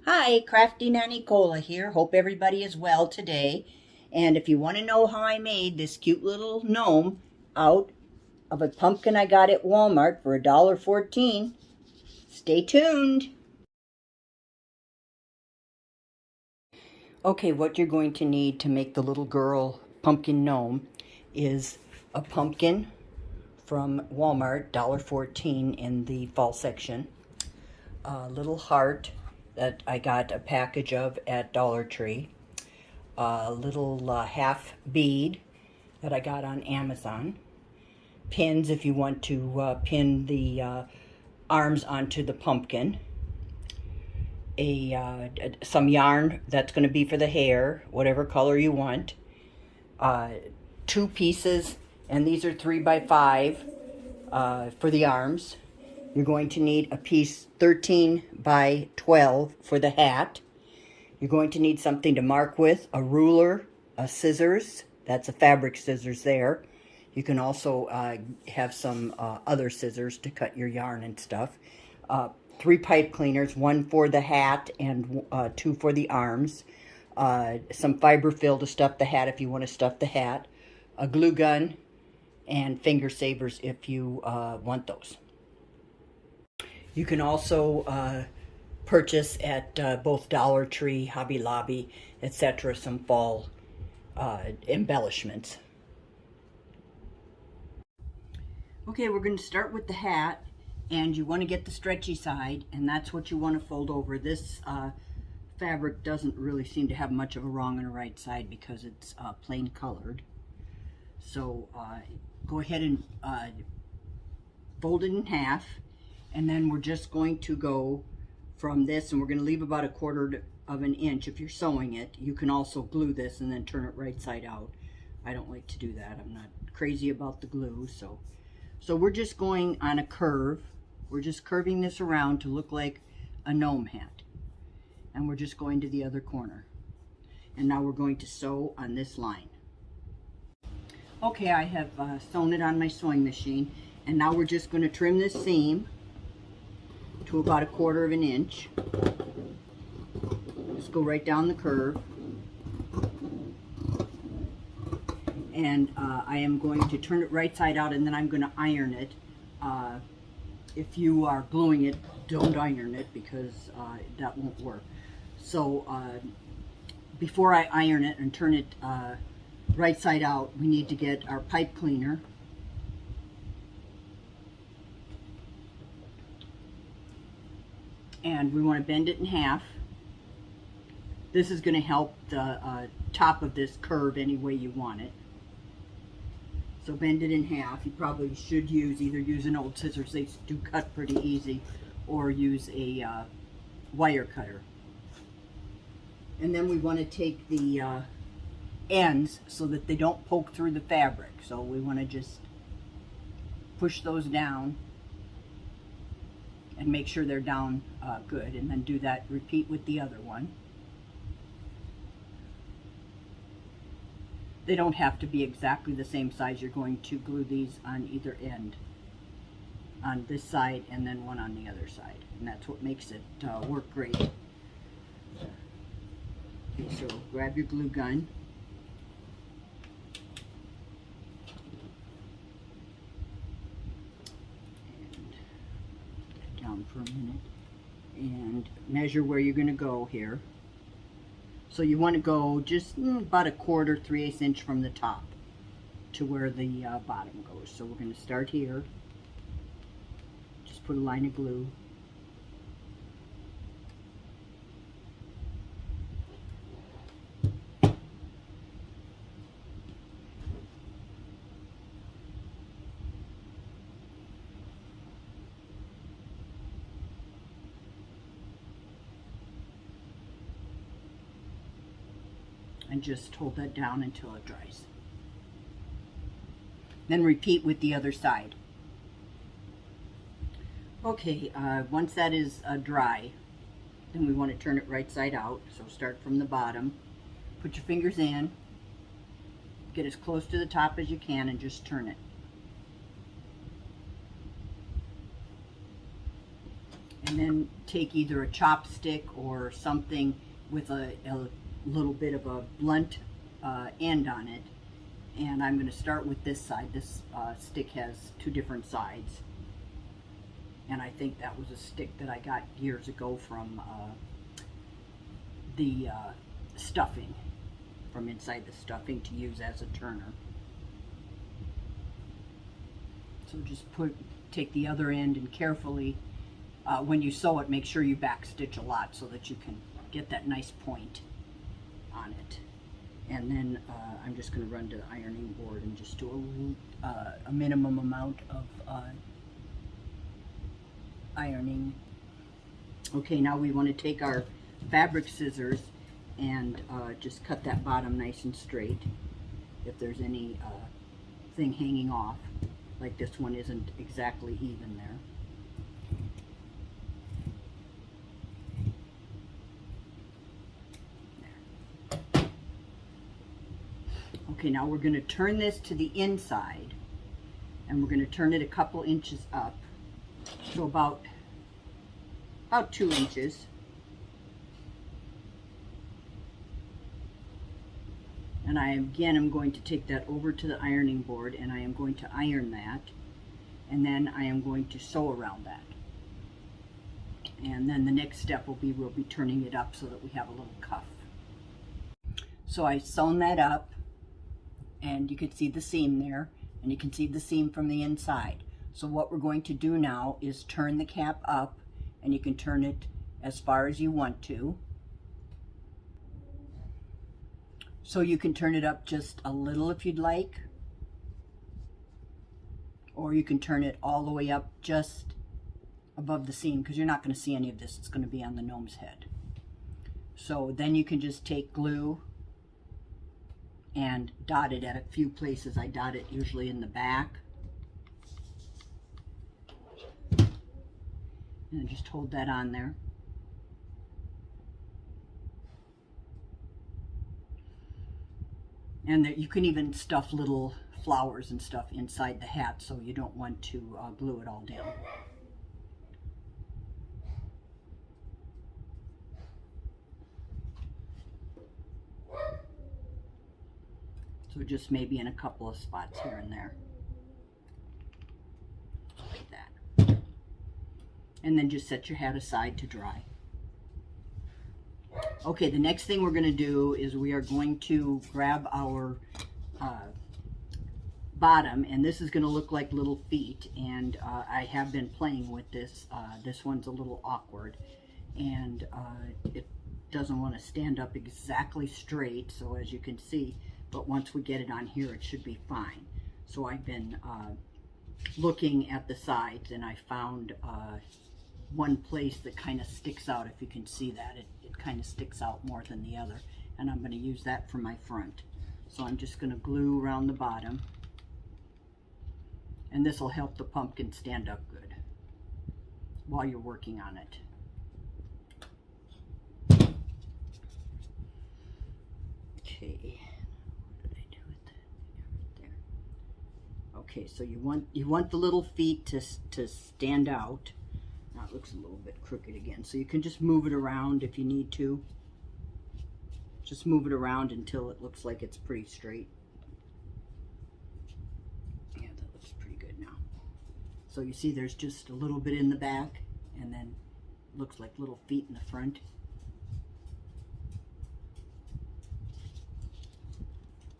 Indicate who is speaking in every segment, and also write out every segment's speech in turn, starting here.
Speaker 1: Hi, Crafty Nanny Cola here. Hope everybody is well today. And if you want to know how I made this cute little gnome out of a pumpkin I got at Walmart for $1.14, stay tuned. Okay, what you're going to need to make the little girl pumpkin gnome is a pumpkin from Walmart, $1.14 in the fall section, a little heart that I got a package of at Dollar Tree, a little half bead that I got on Amazon, pins if you want to pin the arms onto the pumpkin, some yarn that's going to be for the hair, whatever color you want, two pieces, and these are 3x5 for the arms. You're going to need a piece 13x12 for the hat. You're going to need something to mark with, a ruler, a scissors. That's a fabric scissors there. You can also have some other scissors to cut your yarn and stuff. 3 pipe cleaners, 1 for the hat and 2 for the arms. Some fiber fill to stuff the hat if you want to stuff the hat. A glue gun and finger savers if you want those. You can also purchase at both Dollar Tree, Hobby Lobby, etc. some fall embellishments. Okay, we're going to start with the hat, and you want to get the stretchy side, and that's what you want to fold over. This fabric doesn't really seem to have much of a wrong and a right side because it's plain colored. So go ahead and fold it in half, and then we're just going to go from this, and we're going to leave about 1/4 of an inch if you're sewing it. You can also glue this and then turn it right side out. I don't like to do that. I'm not crazy about the glue. So we're just going on a curve. We're just curving this around to look like a gnome hat. And we're just going to the other corner. And now we're going to sew on this line. Okay, I have sewn it on my sewing machine. And now we're just going to trim this seam to about 1/4 of an inch. Just go right down the curve. And I am going to turn it right side out, and then I'm going to iron it. If you are gluing it, don't iron it because that won't work. So before I iron it and turn it right side out, we need to get our pipe cleaner. And we want to bend it in half. This is going to help the top of this curve any way you want it. So bend it in half. You probably should either use an old scissors, they do cut pretty easy, or use a wire cutter. And then we want to take the ends so that they don't poke through the fabric. So we want to just push those down and make sure they're down good, and then do that, repeat with the other one. They don't have to be exactly the same size. You're going to glue these on either end, on this side and then one on the other side, and that's what makes it work great. Okay, so grab your glue gun. Down for a minute and measure where you're going to go here. So you want to go just about 1/4, 3/8 inch from the top to where the bottom goes. So we're going to start here. Just put a line of glue. And just hold that down until it dries. Then repeat with the other side. Okay, once that is dry, then we want to turn it right side out. So start from the bottom, put your fingers in, get as close to the top as you can, and just turn it. And then take either a chopstick or something with a little bit of a blunt end on it. And I'm going to start with this side. This stick has two different sides. And I think that was a stick that I got years ago from the stuffing, from inside the stuffing to use as a turner. So just take the other end and carefully, when you sew it, make sure you back stitch a lot so that you can get that nice point on it. And then I'm just going to run to the ironing board and just do a minimum amount of ironing. Okay, now we want to take our fabric scissors and just cut that bottom nice and straight. If there's any thing hanging off, like this one isn't exactly even there. Okay, now we're going to turn this to the inside, and we're going to turn it a couple inches up, so about 2 inches. And I'm going to take that over to the ironing board, and I am going to iron that, and then I am going to sew around that. And then the next step will be, we'll be turning it up so that we have a little cuff. So I've sewn that up, and you can see the seam there, and you can see the seam from the inside. So what we're going to do now is turn the cap up, and you can turn it as far as you want to. So you can turn it up just a little if you'd like, or you can turn it all the way up just above the seam, because you're not going to see any of this. It's going to be on the gnome's head. So then you can just take glue and dot it at a few places. I dot it usually in the back. And just hold that on there. And that you can even stuff little flowers and stuff inside the hat, so you don't want to glue it all down. So just maybe in a couple of spots here and there. Like that. And then just set your hat aside to dry. Okay, the next thing we're going to do is we are going to grab our bottom, and this is going to look like little feet, and I have been playing with this. This one's a little awkward, and it doesn't want to stand up exactly straight, so as you can see, but once we get it on here, it should be fine. So I've been looking at the sides, and I found one place that kind of sticks out. If you can see that, it kind of sticks out more than the other, and I'm going to use that for my front. So I'm just going to glue around the bottom, and this will help the pumpkin stand up good while you're working on it. Okay, what did I do with that? Right there. Okay, so you want the little feet to stand out. Now it looks a little bit crooked again, so you can just move it around if you need to. Just move it around until it looks like it's pretty straight. Yeah, that looks pretty good now. So you see there's just a little bit in the back, and then it looks like little feet in the front.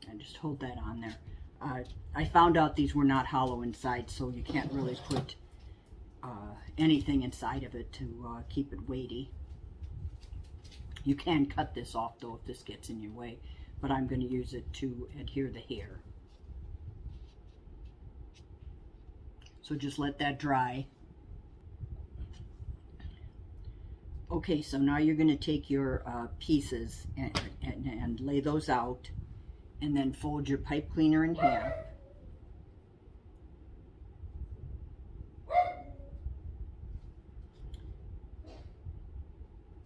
Speaker 1: And just hold that on there. I found out these were not hollow inside, so you can't really put anything inside of it to keep it weighty. You can cut this off though if this gets in your way, but I'm going to use it to adhere the hair. So just let that dry. Okay, so now you're going to take your pieces and lay those out, and then fold your pipe cleaner in half.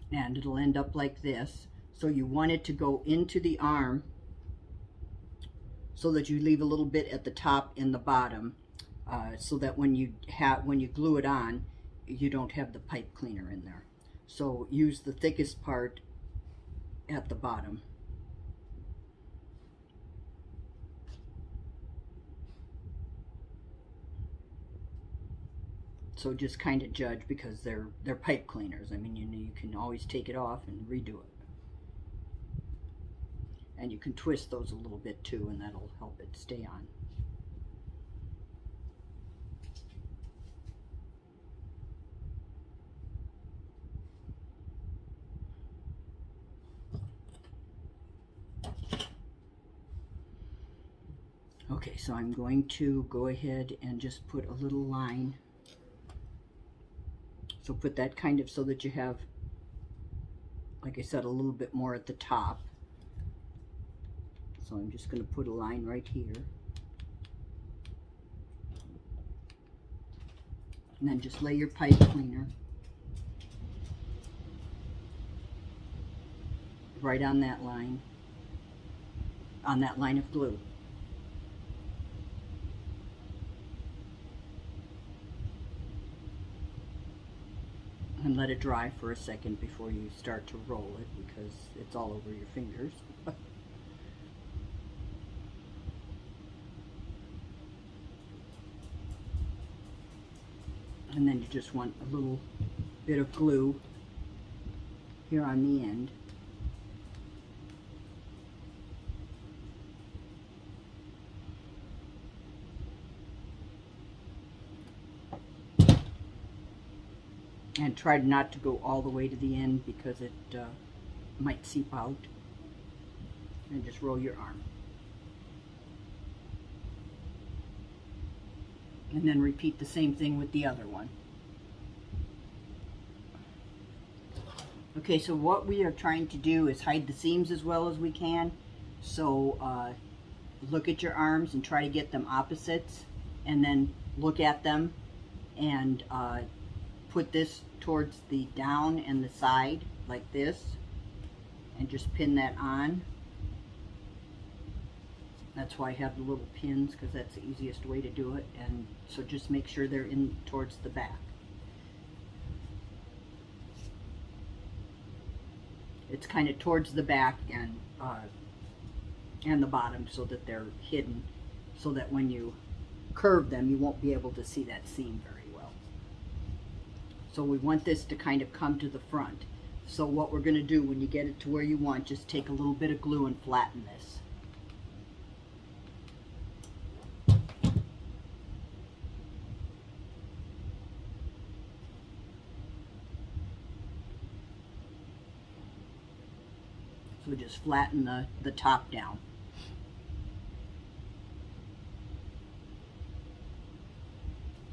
Speaker 1: And it'll end up like this. So you want it to go into the arm so that you leave a little bit at the top and the bottom, so that when you glue it on, you don't have the pipe cleaner in there. So use the thickest part at the bottom. So just kind of judge, because they're pipe cleaners. I mean, you can always take it off and redo it. And you can twist those a little bit too, and that'll help it stay on. Okay, so I'm going to go ahead and just put a little line. So put that kind of so that you have, like I said, a little bit more at the top. So I'm just going to put a line right here. And then just lay your pipe cleaner right on that line of glue. And let it dry for a second before you start to roll it, because it's all over your fingers. And then you just want a little bit of glue here on the end. And try not to go all the way to the end, because it might seep out. And just roll your arm. And then repeat the same thing with the other one. Okay, so what we are trying to do is hide the seams as well as we can. So look at your arms and try to get them opposites, and then look at them and put this towards the down and the side like this, and just pin that on. That's why I have the little pins, because that's the easiest way to do it. And so just make sure they're in towards the back. It's kind of towards the back and the bottom, so that they're hidden, so that when you curve them, you won't be able to see that seam very well. So we want this to kind of come to the front. So what we're going to do, when you get it to where you want, just take a little bit of glue and flatten this. So just flatten the top down.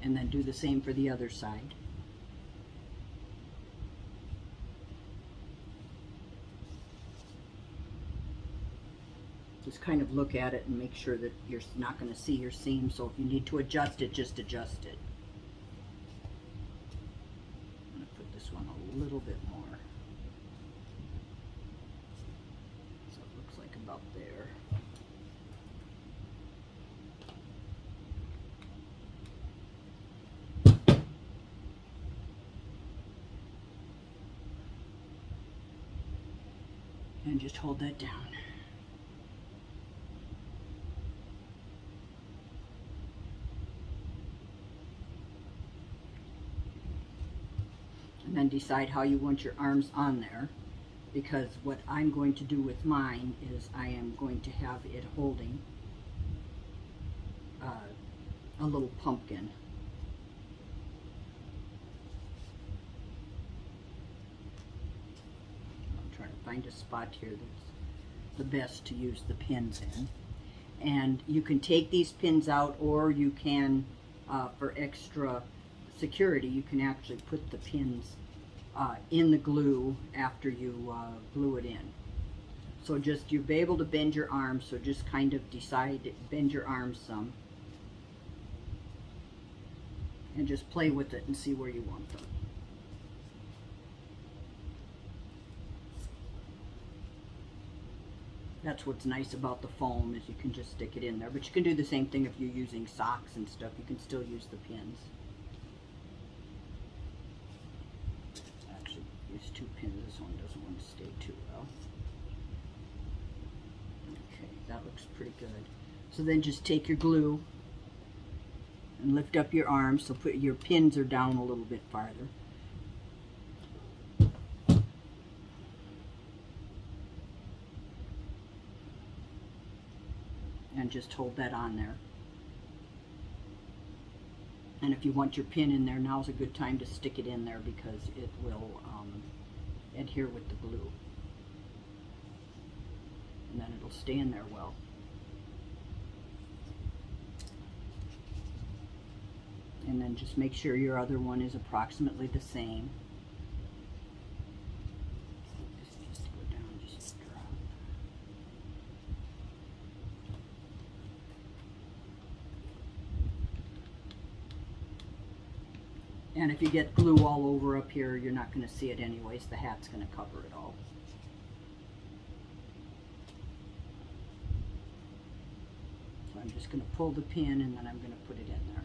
Speaker 1: And then do the same for the other side. Just kind of look at it and make sure that you're not going to see your seam. So if you need to adjust it, just adjust it. I'm going to put this one a little bit more. So it looks like about there. And just hold that down. And then decide how you want your arms on there, because what I'm going to do with mine is I am going to have it holding a little pumpkin. I'm trying to find a spot here that's the best to use the pins in. And you can take these pins out, or you can, for extra security, you can actually put the pins in the glue after you glue it in. So just, you'll be able to bend your arms, so just kind of decide, bend your arms some. And just play with it and see where you want them. That's what's nice about the foam, is you can just stick it in there. But you can do the same thing if you're using socks and stuff. You can still use the pins. There's 2 pins. This one doesn't want to stay too well. Okay, that looks pretty good. So then just take your glue and lift up your arm, so put your pins are down a little bit farther. And just hold that on there. And if you want your pin in there, now's a good time to stick it in there because it will adhere with the glue. And then it'll stay in there well. And then just make sure your other one is approximately the same. Just go down, just drop. And if you get glue all over up here, you're not going to see it anyways. The hat's going to cover it all. So I'm just going to pull the pin and then I'm going to put it in there.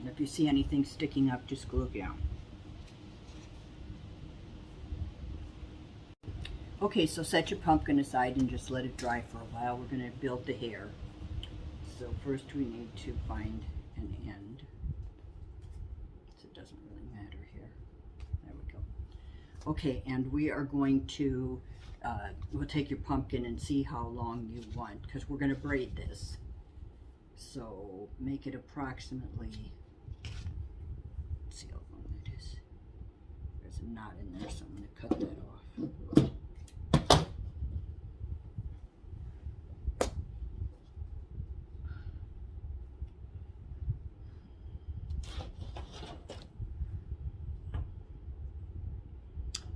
Speaker 1: If you see anything sticking up, just glue it down. Okay, so set your pumpkin aside and just let it dry for a while. We're going to build the hair. So first we need to find an end. So it doesn't really matter here. There we go. Okay, and we are going to, we'll take your pumpkin and see how long you want, because we're going to braid this. So make it approximately, let's see how long that is. There's a knot in there, so I'm going to cut that off.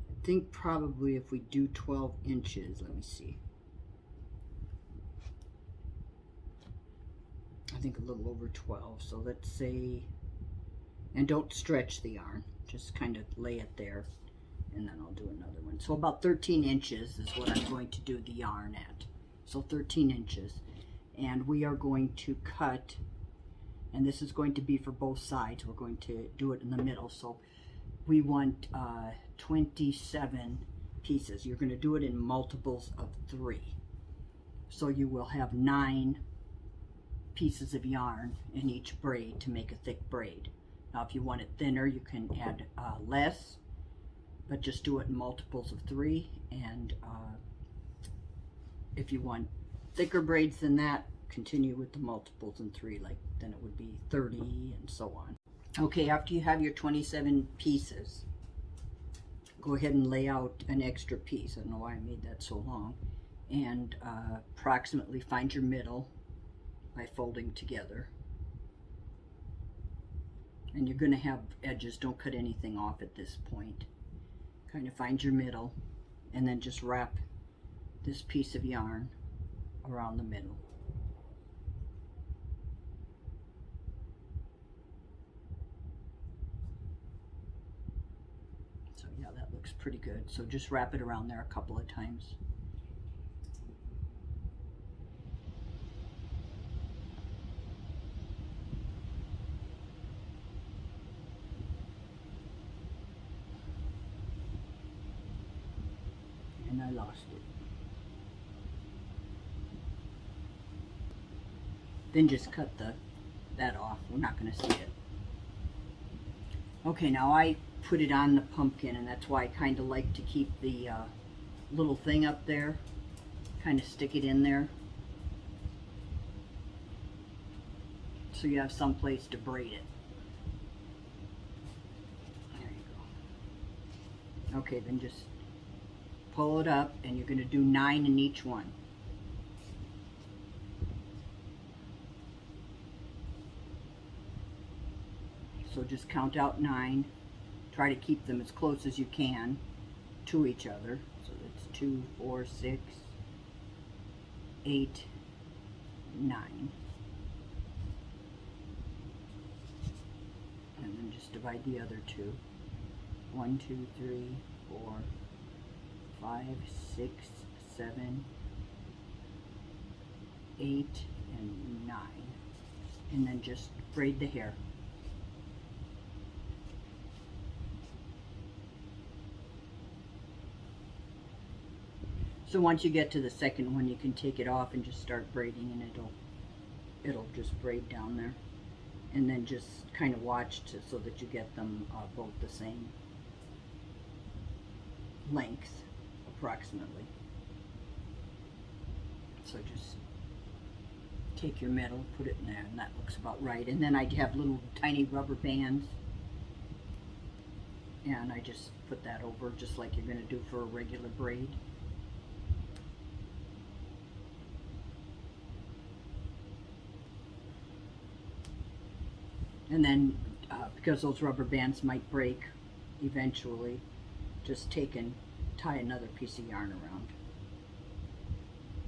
Speaker 1: I think probably if we do 12 inches, let me see. I think a little over 12, so let's say, and don't stretch the yarn, just kind of lay it there, and then I'll do another one. So about 13 inches is what I'm going to do the yarn at. So 13 inches, and we are going to cut, and this is going to be for both sides. We're going to do it in the middle, so we want 27 pieces. You're going to do it in multiples of 3. So you will have 9 pieces of yarn in each braid to make a thick braid. Now if you want it thinner, you can add less, but just do it in multiples of 3. And if you want thicker braids than that, continue with the multiples in 3, like then it would be 30 and so on. Okay, after you have your 27 pieces, go ahead and lay out an extra piece. I don't know why I made that so long. And approximately find your middle by folding together. And you're going to have edges. Don't cut anything off at this point. Kind of find your middle and then just wrap this piece of yarn around the middle. So yeah, that looks pretty good. So just wrap it around there a couple of times. And I lost it. Then just cut that off. We're not going to see it. Okay, now I put it on the pumpkin, and that's why I kind of like to keep the little thing up there. Kind of stick it in there, so you have some place to braid it. There you go. Okay, then just pull it up, and you're going to do 9 in each one. So just count out 9. Try to keep them as close as you can to each other. So that's 2, 4, 6, 8, 9. And then just divide the other 2. 1, 2, 3, 4, 5, 6, 7, 8, and 9. And then just braid the hair. So once you get to the second one, you can take it off and just start braiding, and it'll just braid down there. And then just kind of watch so that you get them both the same length, approximately. So just take your metal, put it in there, and that looks about right. And then I have little tiny rubber bands, and I just put that over just like you're going to do for a regular braid. And then, because those rubber bands might break eventually, just take and tie another piece of yarn around.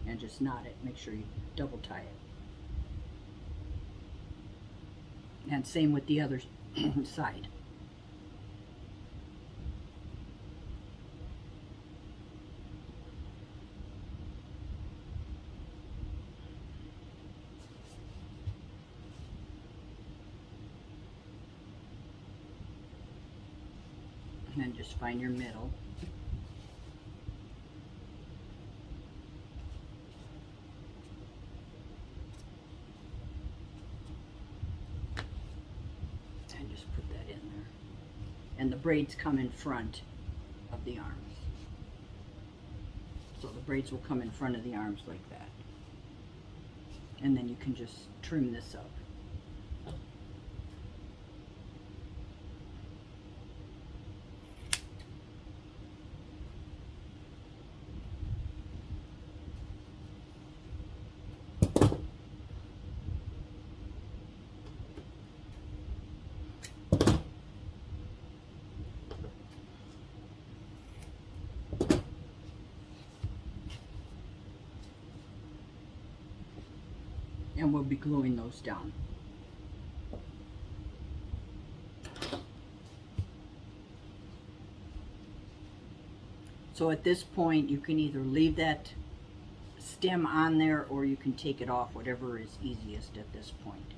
Speaker 1: And just knot it. Make sure you double tie it. And same with the other side. And then just find your middle. And just put that in there. And the braids come in front of the arms. So the braids will come in front of the arms like that. And then you can just trim this up. And we'll be gluing those down. So at this point, you can either leave that stem on there or you can take it off, whatever is easiest at this point.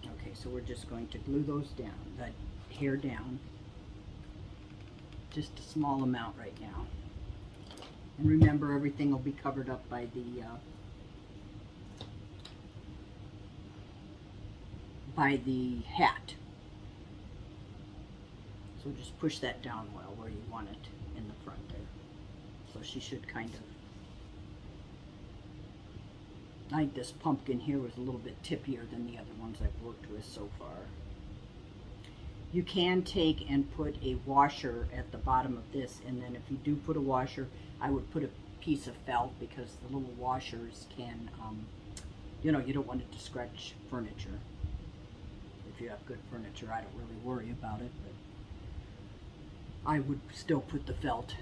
Speaker 1: Okay, so we're just going to glue those down, that hair down. Just a small amount right now. And remember, everything will be covered up by the hat. So just push that down well where you want it in the front there. So she should kind of, I think this pumpkin here was a little bit tippier than the other ones I've worked with so far. You can take and put a washer at the bottom of this, and then if you do put a washer, I would put a piece of felt, because the little washers can, you know, you don't want it to scratch furniture. If you have good furniture, I don't really worry about it, but I would still put the felt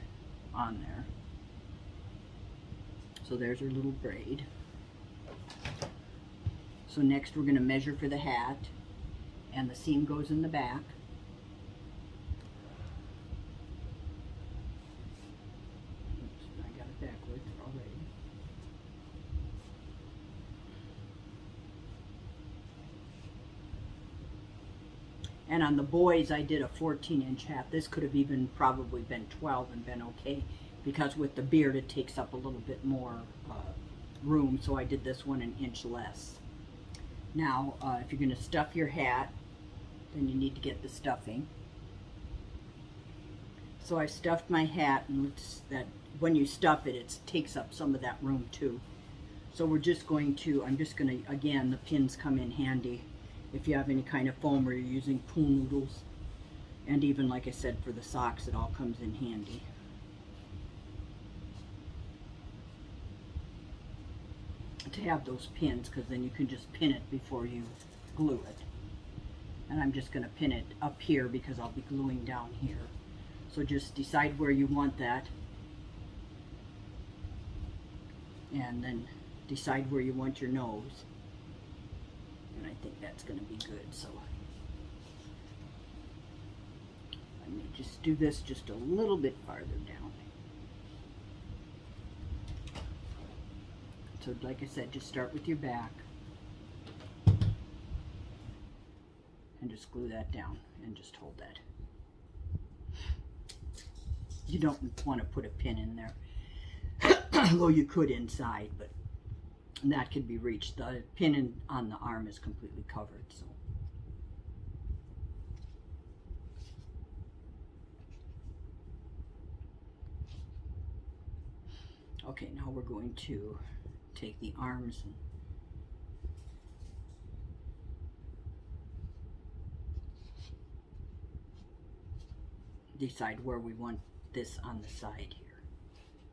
Speaker 1: on there. So there's our little braid. So next we're going to measure for the hat, and the seam goes in the back. Oops, I got it backwards already. And on the boys, I did a 14-inch hat. This could have even probably been 12 and been okay, because with the beard it takes up a little bit more room, so I did this one an inch less. Now, if you're going to stuff your hat, then you need to get the stuffing. So I stuffed my hat, and that when you stuff it, it takes up some of that room too. So we're just going to, I'm just going to, again, the pins come in handy if you have any kind of foam or you're using pool noodles. And even, like I said, for the socks, it all comes in handy. To have those pins, because then you can just pin it before you glue it. And I'm just going to pin it up here because I'll be gluing down here. So just decide where you want that, and then decide where you want your nose. And I think that's going to be good. So Let me just do this just a little bit farther down. So like I said, just start with your back and just glue that down and just hold that. You don't want to put a pin in there, although you could inside, but that can be reached. The pin on the arm is completely covered. So. Okay, now we're going to take the arms and decide where we want this on the side here.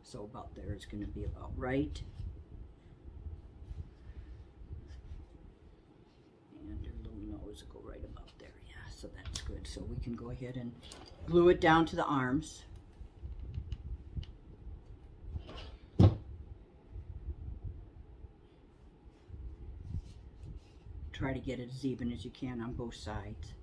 Speaker 1: So about there is going to be about right. And your little nose will go right about there. Yeah, so that's good. So we can go ahead and glue it down to the arms. Try to get it as even as you can on both sides.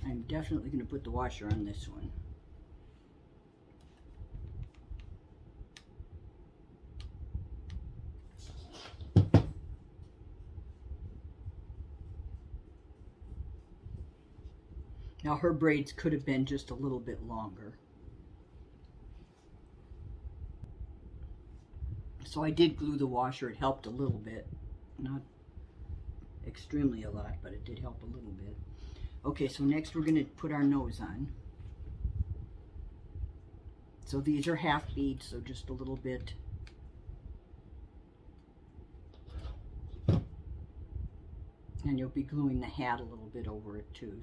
Speaker 1: I'm definitely going to put the washer on this one. Now her braids could have been just a little bit longer. So I did glue the washer. It helped a little bit. Not extremely a lot, but it did help a little bit. Okay, so next we're going to put our nose on. So these are half beads, so just a little bit. And you'll be gluing the hat a little bit over it too,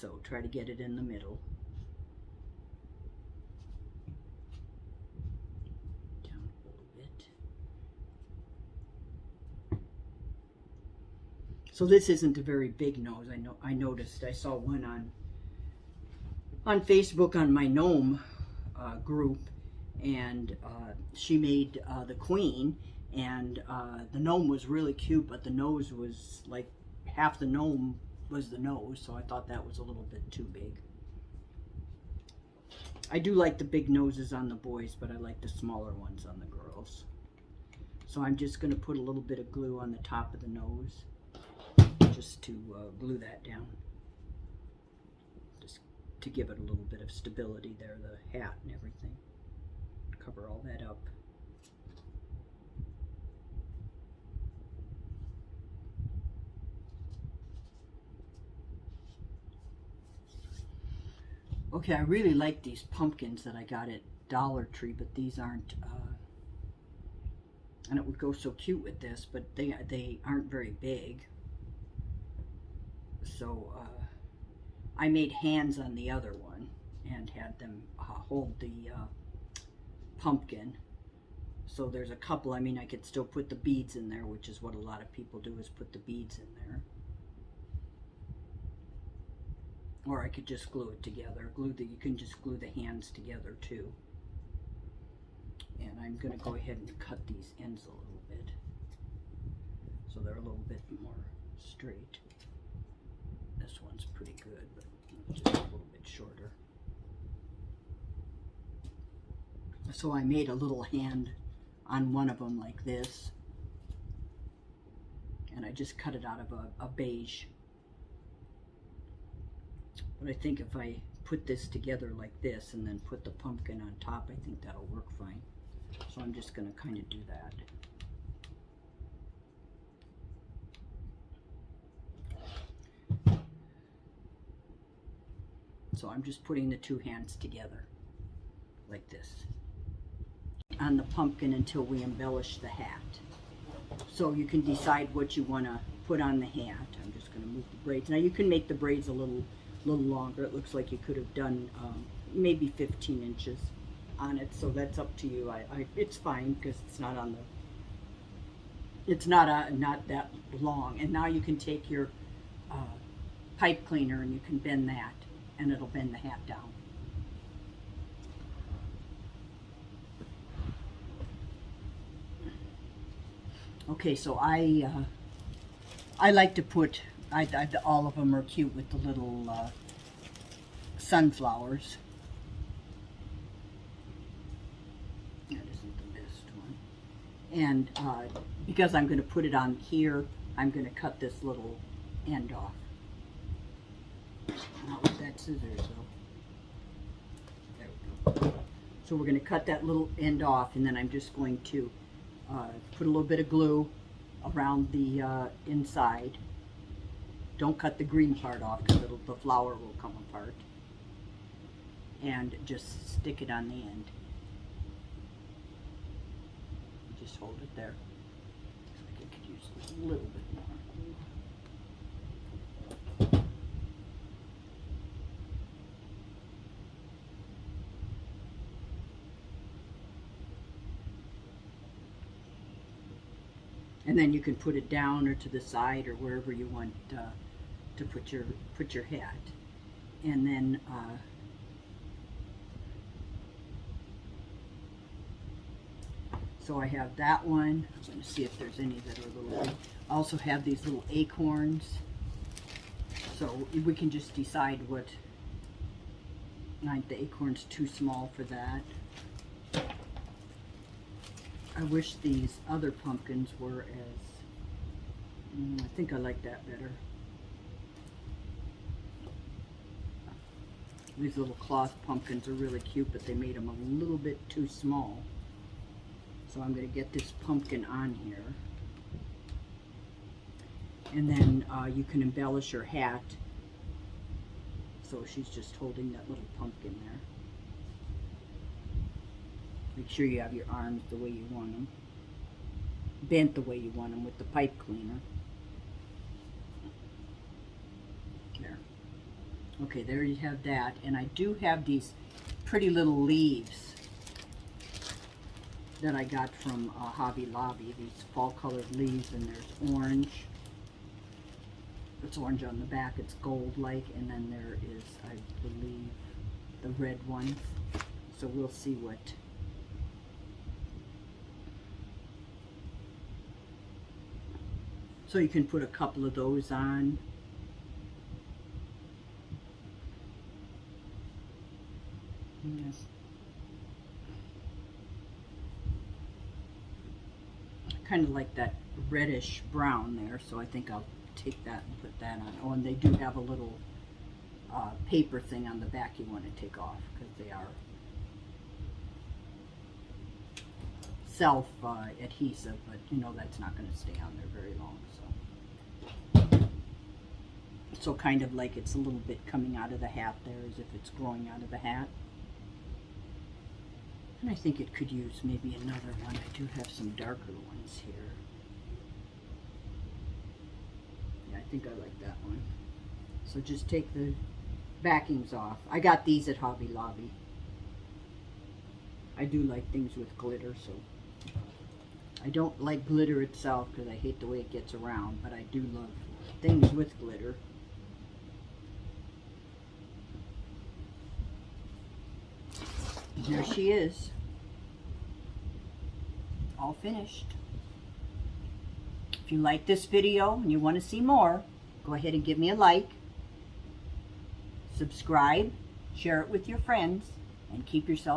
Speaker 1: so try to get it in the middle. So this isn't a very big nose. I noticed. I saw one on Facebook on my Gnome group, and she made the queen, and the gnome was really cute, but the nose was like half the gnome was the nose, so I thought that was a little bit too big. I do like the big noses on the boys, but I like the smaller ones on the girls. So I'm just going to put a little bit of glue on the top of the nose, just to glue that down, just to give it a little bit of stability there, the hat and everything. Cover all that up. Okay, I really like these pumpkins that I got at Dollar Tree, but these aren't, and it would go so cute with this, but they aren't very big. So I made hands on the other one and had them hold the pumpkin. So there's a couple. I mean, I could still put the beads in there, which is what a lot of people do, is put the beads in there. Or I could just glue it together. You can just glue the hands together too. And I'm going to go ahead and cut these ends a little bit, so they're a little bit more straight. This one's pretty good, but just a little bit shorter. So I made a little hand on one of them like this, and I just cut it out of a beige. But I think if I put this together like this and then put the pumpkin on top, I think that'll work fine. So I'm just going to kind of do that. So I'm just putting the two hands together like this on the pumpkin until we embellish the hat. So you can decide what you want to put on the hat. I'm just going to move the braids. Now you can make the braids a little longer. It looks like you could have done maybe 15 inches on it. So that's up to you. It's fine because it's not on the. It's not that long. And now you can take your pipe cleaner and you can bend that, and it'll bend the hat down. Okay, so I like to put, all of them are cute with the little sunflowers. That isn't the best one. And because I'm going to put it on here, I'm going to cut this little end off. Not with that scissors though. There we go. So we're going to cut that little end off, and then I'm just going to put a little bit of glue around the inside. Don't cut the green part off because the flower will come apart. And just stick it on the end. Just hold it there. Looks like I could use a little bit more. And then you can put it down or to the side or wherever you want to put your hat. And then so I have that one. I'm going to see if there's any that are a little big. I also have these little acorns. So we can just decide what. The acorn's too small for that. I wish these other pumpkins were as, I think I like that better. These little cloth pumpkins are really cute, but they made them a little bit too small. So I'm going to get this pumpkin on here. And then you can embellish your hat. So she's just holding that little pumpkin there. Make sure you have your arms the way you want them. Bent the way you want them with the pipe cleaner. There. Okay, there you have that. And I do have these pretty little leaves that I got from Hobby Lobby. These fall colored leaves, and there's orange. It's orange on the back. It's gold-like. And then there is, I believe, the red ones. So we'll see what... So you can put a couple of those on. Yes. I kind of like that reddish brown there, so I think I'll take that and put that on. Oh, and they do have a little paper thing on the back you want to take off because they are self-adhesive, but you know that's not going to stay on there very long. So kind of like it's a little bit coming out of the hat there, as if it's growing out of the hat. And I think it could use maybe another one. I do have some darker ones here. Yeah, I think I like that one. So just take the backings off. I got these at Hobby Lobby. I do like things with glitter, so I don't like glitter itself because I hate the way it gets around, but I do love things with glitter. There she is, all finished. If you like this video and you want to see more, go ahead and give me a like, subscribe, share it with your friends, and keep yourself